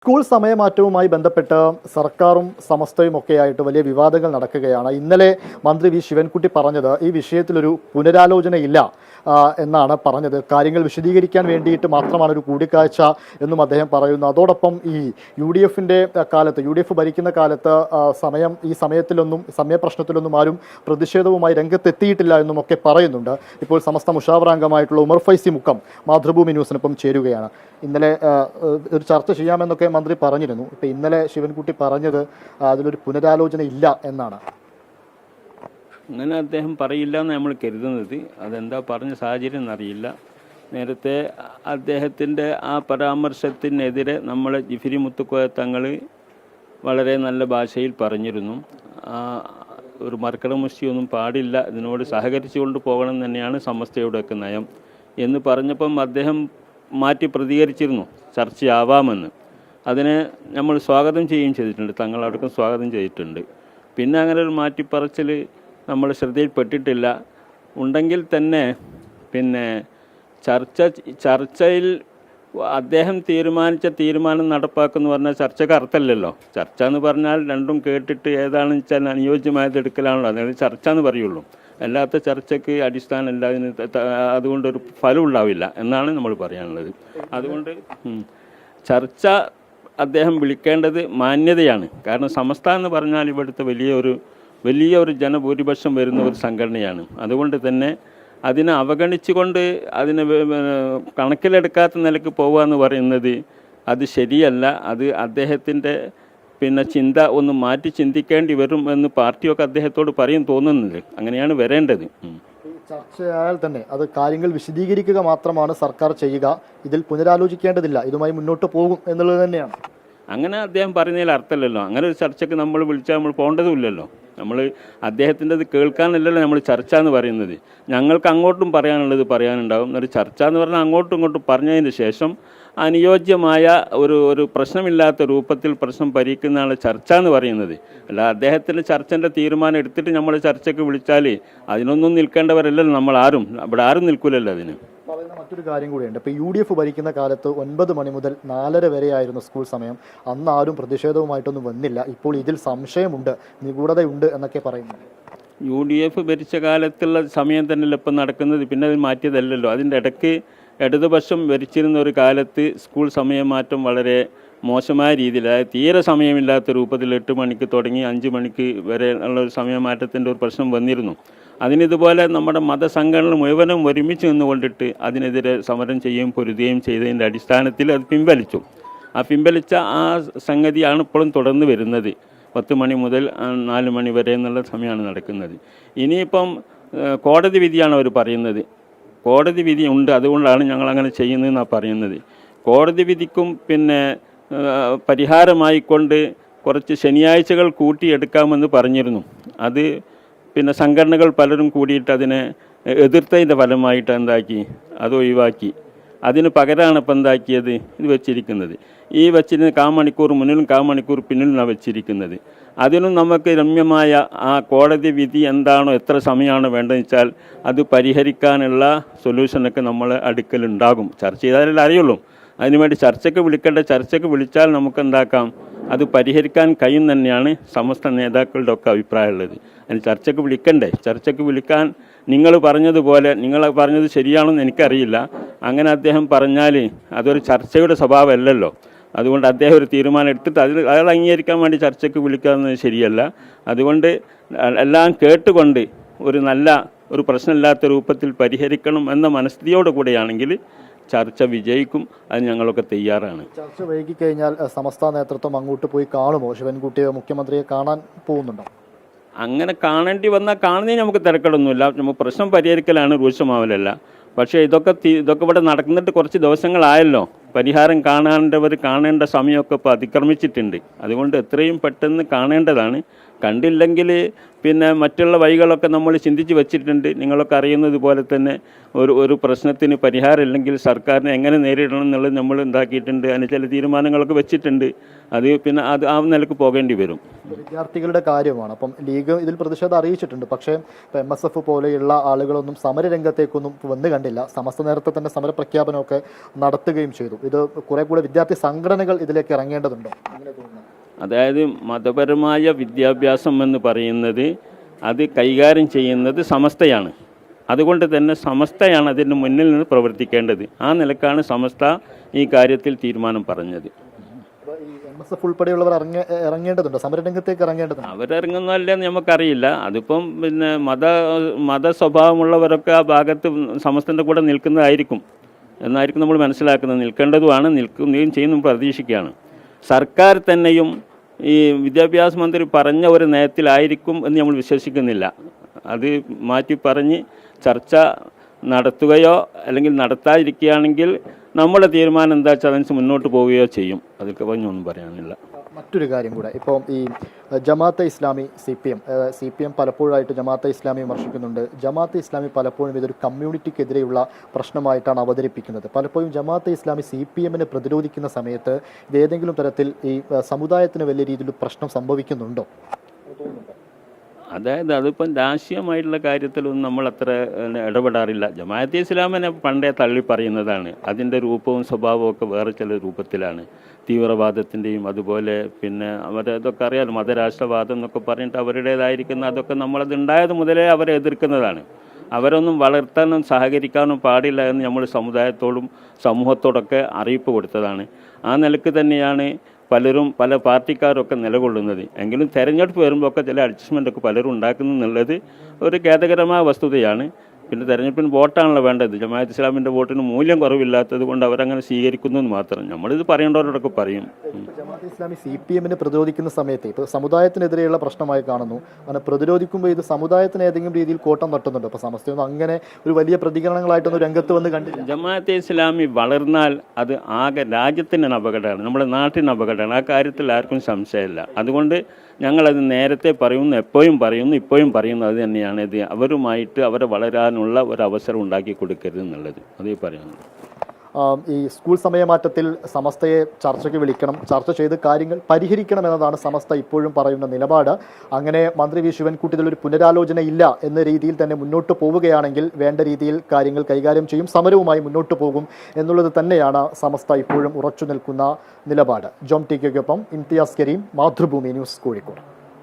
School സമയമാറ്റവുമായി ബന്ധപ്പെട്ട് സർക്കാരും സമസ്തയും ഒക്കെയായിട്ട് വലിയ വിവാദങ്ങൾ നടക്കുകയാണ്. ഇന്നലെ മന്ത്രി വി ശിവൻകുട്ടി പറഞ്ഞത് ഈ വിഷയത്തിലൊരു പുനരാലോചനയില്ല എന്നാണ് പറഞ്ഞത്. കാര്യങ്ങൾ വിശദീകരിക്കാൻ വേണ്ടിയിട്ട് മാത്രമാണ് ഒരു കൂടിക്കാഴ്ച എന്നും അദ്ദേഹം പറയുന്നു. അതോടൊപ്പം ഈ യു ഡി എഫ് ഭരിക്കുന്ന കാലത്ത് ഈ സമയപ്രശ്നത്തിലൊന്നും ആരും പ്രതിഷേധവുമായി രംഗത്തെത്തിയിട്ടില്ല എന്നും ഒക്കെ പറയുന്നുണ്ട്. ഇപ്പോൾ സമസ്ത മുഷാവറാംഗമായിട്ടുള്ള ഉമർ ഫൈസി മുക്കം മാതൃഭൂമി ന്യൂസിനൊപ്പം ചേരുകയാണ്. ഇന്നലെ ഒരു ചർച്ച ചെയ്യാമെന്നൊക്കെ മന്ത്രി പറഞ്ഞിരുന്നു. ഇപ്പം ഇന്നലെ ശിവൻകുട്ടി പറഞ്ഞത് അതിലൊരു പുനരാലോചന ഇല്ല എന്നാണ്. അങ്ങനെ അദ്ദേഹം പറയില്ല എന്ന് നമ്മൾ കരുതുന്നത്. അതെന്താ പറഞ്ഞ സാഹചര്യം എന്നറിയില്ല. നേരത്തെ അദ്ദേഹത്തിൻ്റെ ആ പരാമർശത്തിനെതിരെ നമ്മൾ ജിഫിരി മുത്തുക്കോയ തങ്ങൾ വളരെ നല്ല ഭാഷയിൽ പറഞ്ഞിരുന്നു. ഒരു മർക്കടമുഷ്ടിയൊന്നും പാടില്ല, ഇതിനോട് സഹകരിച്ചുകൊണ്ട് പോകണം തന്നെയാണ് സമസ്തയുടെയൊക്കെ നയം എന്ന് പറഞ്ഞപ്പം അദ്ദേഹം മാറ്റി പ്രതികരിച്ചിരുന്നു, ചർച്ചയാവാമെന്ന്. അതിനെ നമ്മൾ സ്വാഗതം ചെയ്യുകയും ചെയ്തിട്ടുണ്ട്, തങ്ങളടക്കം സ്വാഗതം ചെയ്തിട്ടുണ്ട്. പിന്നെ അങ്ങനെ ഒരു മാറ്റിപ്പറച്ചിൽ നമ്മൾ ശ്രദ്ധയിൽപ്പെട്ടിട്ടില്ല. ഉണ്ടെങ്കിൽ തന്നെ പിന്നെ ചർച്ചയിൽ അദ്ദേഹം തീരുമാനിച്ച തീരുമാനം നടപ്പാക്കുമെന്ന് പറഞ്ഞാൽ ചർച്ചയ്ക്ക് അർത്ഥമില്ലല്ലോ. ചർച്ച എന്ന് പറഞ്ഞാൽ രണ്ടും കേട്ടിട്ട് ഏതാണെന്ന് വെച്ചാൽ അനുയോജ്യമായത് എടുക്കലാണല്ലോ, അതായത് ചർച്ച എന്ന് പറയുള്ളൂ. അല്ലാത്ത ചർച്ചയ്ക്ക് അടിസ്ഥാനമില്ല, അതുകൊണ്ടൊരു ഫലം ഉണ്ടാവില്ല എന്നാണ് നമ്മൾ പറയാനുള്ളത്. അതുകൊണ്ട് ചർച്ച അദ്ദേഹം വിളിക്കേണ്ടത് മാന്യതയാണ്. കാരണം സമസ്ത എന്ന് പറഞ്ഞാൽ ഇവിടുത്തെ വലിയൊരു ജനഭൂരിപക്ഷം വരുന്ന ഒരു സംഘടനയാണ്. അതുകൊണ്ട് തന്നെ അതിനെ അവഗണിച്ചുകൊണ്ട് അതിനെ കണക്കിലെടുക്കാത്ത നിലയ്ക്ക് പോകുക എന്ന് പറയുന്നത് അത് ശരിയല്ല. അത് അദ്ദേഹത്തിൻ്റെ ചിന്ത ഒന്ന് മാറ്റി ചിന്തിക്കേണ്ടി വരും എന്ന് പാർട്ടിയൊക്കെ അദ്ദേഹത്തോട് പറയും തോന്നുന്നത്. അങ്ങനെയാണ് വരേണ്ടത്. ചർച്ചയായാൽ തന്നെ അത് കാര്യങ്ങൾ വിശദീകരിക്കുക മാത്രമാണ് സർക്കാർ ചെയ്യുക, ഇതിൽ പുനരാലോചിക്കേണ്ടതില്ല, ഇതുമായി മുന്നോട്ട് പോകും എന്നുള്ളത് തന്നെയാണ്. അങ്ങനെ അദ്ദേഹം പറയുന്നതിൽ അർത്ഥമില്ലല്ലോ. അങ്ങനെ ഒരു ചർച്ചയ്ക്ക് നമ്മൾ വിളിച്ചാൽ നമ്മൾ പോകേണ്ടതുമില്ലല്ലോ. നമ്മൾ അദ്ദേഹത്തിൻ്റെ അത് കേൾക്കാനല്ലല്ലോ നമ്മൾ ചർച്ച എന്ന് പറയുന്നത്. ഞങ്ങൾക്ക് അങ്ങോട്ടും പറയാനുള്ളത് പറയാനുണ്ടാകും. ഒരു ചർച്ച എന്ന് പറഞ്ഞാൽ അങ്ങോട്ടും ഇങ്ങോട്ടും പറഞ്ഞതിന് ശേഷം അനുയോജ്യമായ ഒരു പ്രശ്നമില്ലാത്ത രൂപത്തിൽ പ്രശ്നം പരിഹരിക്കുന്നതാണ് ചർച്ച എന്ന് പറയുന്നത്. അല്ല അദ്ദേഹത്തിൻ്റെ ചർച്ചൻ്റെ തീരുമാനം എടുത്തിട്ട് നമ്മൾ ചർച്ചയ്ക്ക് വിളിച്ചാൽ അതിനൊന്നും നിൽക്കേണ്ടവരല്ലല്ലോ നമ്മൾ ആരും. ഇവിടെ ആരും നിൽക്കില്ലല്ലോ അതിന്. മറ്റൊരു കാര്യം കൂടിയുണ്ട്. ഇപ്പോൾ UDF ഭരിക്കുന്ന കാലത്ത് 9 മണി മുതൽ 4:30 വരെയായിരുന്നു സ്കൂൾ സമയം. അന്ന് ആരും പ്രതിഷേധവുമായിട്ടൊന്നും വന്നില്ല. ഇപ്പോൾ ഇതിൽ സംശയമുണ്ട്, നിഗൂഢതയുണ്ട് എന്നൊക്കെ പറയുന്നു. UDF ഭരിച്ച കാലത്തുള്ള സമയം തന്നെയല്ല ഇപ്പം നടക്കുന്നത്. പിന്നെ അത് മാറ്റിയതല്ലല്ലോ. അതിൻ്റെ ഇടയ്ക്ക് ഇടതുപക്ഷം ഭരിച്ചിരുന്ന ഒരു കാലത്ത് സ്കൂൾ സമയമാറ്റം വളരെ മോശമായ രീതിയിൽ, അതായത് തീരെ സമയമില്ലാത്ത രൂപത്തിൽ 8 മണിക്ക് തുടങ്ങി 5 മണിക്ക് വരെ ഉള്ള ഒരു സമയമാറ്റത്തിൻ്റെ ഒരു പ്രശ്നം വന്നിരുന്നു. അതിനിതുപോലെ നമ്മുടെ മതസംഘടന മുഴുവനും ഒരുമിച്ച് നിന്നുകൊണ്ടിട്ട് അതിനെതിരെ സമരം ചെയ്യുകയും പൊരുതുകയും ചെയ്തതിൻ്റെ അടിസ്ഥാനത്തിൽ അത് പിൻവലിച്ചു. പിൻവലിച്ച ആ സംഗതിയാണ് ഇപ്പോഴും തുടർന്ന് വരുന്നത്. 10 മണി മുതൽ 4 മണി വരെ എന്നുള്ള സമയമാണ് നടക്കുന്നത്. ഇനിയിപ്പം കോടതി വിധിയാണ് അവർ പറയുന്നത്. കോടതി വിധി ഉണ്ട്, അതുകൊണ്ടാണ് ഞങ്ങളങ്ങനെ ചെയ്യുന്നതെന്നാണ് പറയുന്നത്. കോടതി വിധിക്കും പരിഹാരമായിക്കൊണ്ട് കുറച്ച് ശനിയാഴ്ചകൾ കൂട്ടിയെടുക്കാമെന്ന് പറഞ്ഞിരുന്നു. അത് സംഘടനകൾ പലരും കൂടിയിട്ട് അതിനെ എതിർത്തതിൻ്റെ ഫലമായിട്ട് എന്താക്കി, അത് ഒഴിവാക്കി. അതിന് പകരമാണ് ഇപ്പം എന്താക്കിയത്, ഇത് വെച്ചിരിക്കുന്നത്. ഈ വെച്ചിരുന്ന 1/4 മണിക്കൂർ മുന്നിലും 1/4 മണിക്കൂർ പിന്നിലുമാണ് വെച്ചിരിക്കുന്നത്. അതിനും നമുക്ക് രമ്യമായ ആ കോടതി വിധി എന്താണോ, എത്ര സമയമാണ് വേണ്ടതെന്ന് വെച്ചാൽ അത് പരിഹരിക്കാനുള്ള സൊല്യൂഷനൊക്കെ നമ്മളെ അടുക്കലുണ്ടാകും. ചർച്ച ചെയ്താലല്ലേ അറിയുള്ളൂ. അതിനുവേണ്ടി ചർച്ചയ്ക്ക് വിളിച്ചാൽ നമുക്ക് എന്താക്കാം, അത് പരിഹരിക്കാൻ കഴിയും തന്നെയാണ് സമസ്ത നേതാക്കളുടെ ഒക്കെ അഭിപ്രായമുള്ളത്. അതിന് ചർച്ചയ്ക്ക് വിളിക്കണ്ടേ? ചർച്ചയ്ക്ക് വിളിക്കാൻ നിങ്ങൾ പറഞ്ഞത് ശരിയാണെന്ന് എനിക്കറിയില്ല. അങ്ങനെ അദ്ദേഹം പറഞ്ഞാൽ അതൊരു ചർച്ചയുടെ സ്വഭാവമല്ലല്ലോ. അതുകൊണ്ട് അദ്ദേഹം ഒരു തീരുമാനം എടുത്തിട്ട് അയാൾ അംഗീകരിക്കാൻ വേണ്ടി ചർച്ചയ്ക്ക് വിളിക്കുന്നത് ശരിയല്ല. അതുകൊണ്ട് എല്ലാം കേട്ടുകൊണ്ട് ഒരു പ്രശ്നമില്ലാത്ത രൂപത്തിൽ പരിഹരിക്കണം എന്ന മനസ്ഥിതിയോടു കൂടെയാണെങ്കിൽ ചർച്ച വിജയിക്കും. അത് ഞങ്ങളൊക്കെ തയ്യാറാണ്. ചർച്ച വൈകിക്കഴിഞ്ഞാൽ സമസ്ത നേതൃത്വം അങ്ങോട്ട് പോയി കാണുമോ? ശിവൻകുട്ടിയെ, മുഖ്യമന്ത്രിയെ കാണാൻ പോകുന്നുണ്ടോ? അങ്ങനെ കാണേണ്ടി വന്നാൽ കാണുന്നതിന് നമുക്ക് തിരക്കടൊന്നുമില്ല. നമുക്ക് പ്രശ്നം പരിഹരിക്കലാണ്, രൂക്ഷമാവലല്ല. പക്ഷേ ഇതൊക്കെ ഇവിടെ നടന്നിട്ട് കുറച്ച് ദിവസങ്ങളായല്ലോ. പരിഹാരം കാണേണ്ട സമയമൊക്കെ ഇപ്പോൾ അതിക്രമിച്ചിട്ടുണ്ട്. അതുകൊണ്ട് എത്രയും പെട്ടെന്ന് കാണേണ്ടതാണ്. കണ്ടില്ലെങ്കിൽ മറ്റുള്ള വഴികളൊക്കെ നമ്മൾ ചിന്തിച്ച് വെച്ചിട്ടുണ്ട്. നിങ്ങളൊക്കെ അറിയുന്നത് പോലെ തന്നെ ഒരു പ്രശ്നത്തിന് പരിഹാരം ഇല്ലെങ്കിൽ സർക്കാരിനെ എങ്ങനെ നേരിടണം എന്നുള്ളത് നമ്മൾ ഉണ്ടാക്കിയിട്ടുണ്ട്. അതിന് ചില തീരുമാനങ്ങളൊക്കെ വെച്ചിട്ടുണ്ട്. അത് ആ നിലക്ക് പോകേണ്ടി വരും. വിദ്യാർത്ഥികളുടെ കാര്യമാണ്. അപ്പം ലീഗ് ഇതിൽ പ്രതിഷേധം അറിയിച്ചിട്ടുണ്ട്. പക്ഷേ MSF പോലെയുള്ള ആളുകളൊന്നും സമരരംഗത്തേക്കൊന്നും വന്നു കണ്ടില്ല. സമസ്ത നേരത്തെ തന്നെ സമരപ്രഖ്യാപനമൊക്കെ നടത്തുകയും ചെയ്തു. ഇത് കുറെ കൂടെ വിദ്യാർത്ഥി സംഘടനകൾ ഇതിലേക്ക് ഇറങ്ങേണ്ടതുണ്ടോ? അങ്ങനെ തോന്നുന്നു. അതായത് മതപരമായ വിദ്യാഭ്യാസം എന്ന് പറയുന്നത് അത് കൈകാര്യം ചെയ്യുന്നത് സമസ്തയാണ്. അതുകൊണ്ട് തന്നെ സമസ്തയാണ് അതിന് മുന്നിൽ നിന്ന് പ്രവർത്തിക്കേണ്ടത്. ആ നിലക്കാണ് സമസ്ത ഈ കാര്യത്തിൽ തീരുമാനം പറഞ്ഞത്. MSF ഉൾപ്പെടെയുള്ളവർ ഇറങ്ങേണ്ടതുണ്ടോ? സമരരംഗത്തേക്ക് ഇറങ്ങേണ്ടതുണ്ട്. അവരിറങ്ങുന്നതല്ലെന്ന് നമുക്കറിയില്ല. അതിപ്പം പിന്നെ മത സ്വഭാവമുള്ളവരൊക്കെ ആ ഭാഗത്ത് സമസ്തൻ്റെ കൂടെ നിൽക്കുന്നതായിരിക്കും എന്നായിരിക്കും നമ്മൾ മനസ്സിലാക്കുന്നത്. നിൽക്കേണ്ടതുമാണ്, നിൽക്കുകയും ചെയ്യുന്നു പ്രതീക്ഷിക്കുകയാണ്. സർക്കാർ തന്നെയും ഈ വിദ്യാഭ്യാസ മന്ത്രി പറഞ്ഞ ഒരു നയത്തിലായിരിക്കും എന്ന് നമ്മൾ വിശ്വസിക്കുന്നില്ല. അത് മാറ്റി പറഞ്ഞ് ചർച്ച നടത്തുകയോ അല്ലെങ്കിൽ നടത്താതിരിക്കുകയാണെങ്കിൽ നമ്മുടെ തീരുമാനം എന്താ വെച്ചാൽ അതനുസരിച്ച് മുന്നോട്ട് പോവുകയോ ചെയ്യും. അതിൽ കവിഞ്ഞൊന്നും പറയാനില്ല. മറ്റൊരു കാര്യം കൂടെ, ഇപ്പോൾ ഈ ജമാഅത്തെ ഇസ്ലാമി CPM പലപ്പോഴായിട്ട് ജമാഅത്തെ ഇസ്ലാമി വിമർശിക്കുന്നുണ്ട്. ജമാഅത്തെ ഇസ്ലാമി പലപ്പോഴും ഇതൊരു കമ്മ്യൂണിറ്റിക്കെതിരെയുള്ള പ്രശ്നമായിട്ടാണ് അവതരിപ്പിക്കുന്നത്. പലപ്പോഴും ജമാഅത്തെ ഇസ്ലാമി CPMനെ പ്രതിരോധിക്കുന്ന സമയത്ത് ഇത് ഏതെങ്കിലും തരത്തിൽ ഈ സമുദായത്തിന് വലിയ രീതിയിൽ പ്രശ്നം സംഭവിക്കുന്നുണ്ടോ? അതായത് അതിപ്പം രാഷ്ട്രീയമായിട്ടുള്ള കാര്യത്തിലൊന്നും നമ്മൾ അത്ര ഇടപെടാറില്ല. ജമാഅത്തെ ഇസ്ലാമിനെ പണ്ടേ തള്ളി പറയുന്നതാണ്. അതിൻ്റെ രൂപവും സ്വഭാവവും ഒക്കെ വേറെ ചില രൂപത്തിലാണ്. തീവ്രവാദത്തിൻ്റെയും അതുപോലെ പിന്നെ അവരതൊക്കെ അറിയാമല്ലോ, മതരാഷ്ട്രവാദം എന്നൊക്കെ പറഞ്ഞിട്ട് അവരുടേതായിരിക്കുന്ന അതൊക്കെ നമ്മളത് ഉണ്ടായത് മുതലേ അവരെ എതിർക്കുന്നതാണ്. അവരൊന്നും വളർത്താനും സഹകരിക്കാനും പാടില്ല എന്ന് നമ്മൾ സമുദായത്തോടും സമൂഹത്തോടൊക്കെ അറിയിപ്പ് കൊടുത്തതാണ്. ആ നിലക്ക് തന്നെയാണ് പലരും പല പാർട്ടിക്കാരൊക്കെ നിലകൊള്ളുന്നത്. എങ്കിലും തെരഞ്ഞെടുപ്പ് വരുമ്പോൾ ഒക്കെ ചില അഡ്ജസ്റ്റ്മെൻ്റൊക്കെ പലരും ഉണ്ടാക്കുന്നു എന്നുള്ളത് ഒരു ഖേദകരമായ വസ്തുതയാണ്. പിന്നെ തെരഞ്ഞെടുപ്പിന് വോട്ടാണല്ലോ വേണ്ടത്. ജമാഅത്ത് ഇസ്ലാമിൻ്റെ വോട്ടിന് മൂല്യം കുറവില്ലാത്തത് കൊണ്ട് അവരങ്ങനെ സ്വീകരിക്കുന്നു എന്ന് മാത്രം. നമ്മളിത് പറയേണ്ടവരോടൊക്കെ പറയും. ജമാഅത്ത് ഇസ്ലാമി CPMനെ പ്രതിരോധിക്കുന്ന സമയത്ത് ഇപ്പോൾ സമുദായത്തിനെതിരെയുള്ള പ്രശ്നമായി കാണുന്നു. അങ്ങനെ പ്രതിരോധിക്കുമ്പോൾ ഇത് സമുദായത്തിന് ഏതെങ്കിലും രീതിയിൽ കോട്ടം തട്ടുന്നുണ്ട്. അപ്പോൾ സമസ്തയൊന്നും അങ്ങനെ ഒരു വലിയ പ്രതികരണങ്ങളായിട്ടൊന്നും രംഗത്ത് വന്ന് കണ്ടില്ല. ജമാഅത്തെ ഇസ്ലാമി വളർന്നാൽ അത് ആകെ രാജ്യത്തിന് അപകടമാണ്, നമ്മുടെ നാട്ടിന് അപകടമാണ്. ആ കാര്യത്തിൽ ആർക്കും സംശയമില്ല. അതുകൊണ്ട് ഞങ്ങളത് നേരത്തെ പറയുന്നു, എപ്പോഴും പറയുന്നു, ഇപ്പോഴും പറയുന്നു. അത് തന്നെയാണ് ഇത് അവരുമായിട്ട് അവരെ വളരാനുള്ള ഒരു അവസരം ഉണ്ടാക്കി കൊടുക്കരുത് എന്നുള്ളത് അതേ പറയുന്നത്. ഈ സ്കൂൾ സമയമാറ്റത്തിൽ സമസ്തയെ ചർച്ചയ്ക്ക് വിളിക്കണം, ചർച്ച ചെയ്ത് കാര്യങ്ങൾ പരിഹരിക്കണം എന്നതാണ് സമസ്ത ഇപ്പോഴും പറയുന്ന നിലപാട്. അങ്ങനെ മന്ത്രി വി ശിവൻകുട്ടി ഇതിലൊരു പുനരാലോചന ഇല്ല എന്ന രീതിയിൽ തന്നെ മുന്നോട്ട് പോവുകയാണെങ്കിൽ വേണ്ട രീതിയിൽ കാര്യങ്ങൾ കൈകാര്യം ചെയ്യും, സമരവുമായി മുന്നോട്ട് പോകും എന്നുള്ളത് തന്നെയാണ് സമസ്ത ഇപ്പോഴും ഉറച്ചു നിൽക്കുന്ന നിലപാട്. ജോം TK-ക്കൊപ്പം ഇംതിയാസ് കരീം, മാതൃഭൂമി ന്യൂസ്, കോഴിക്കോട്.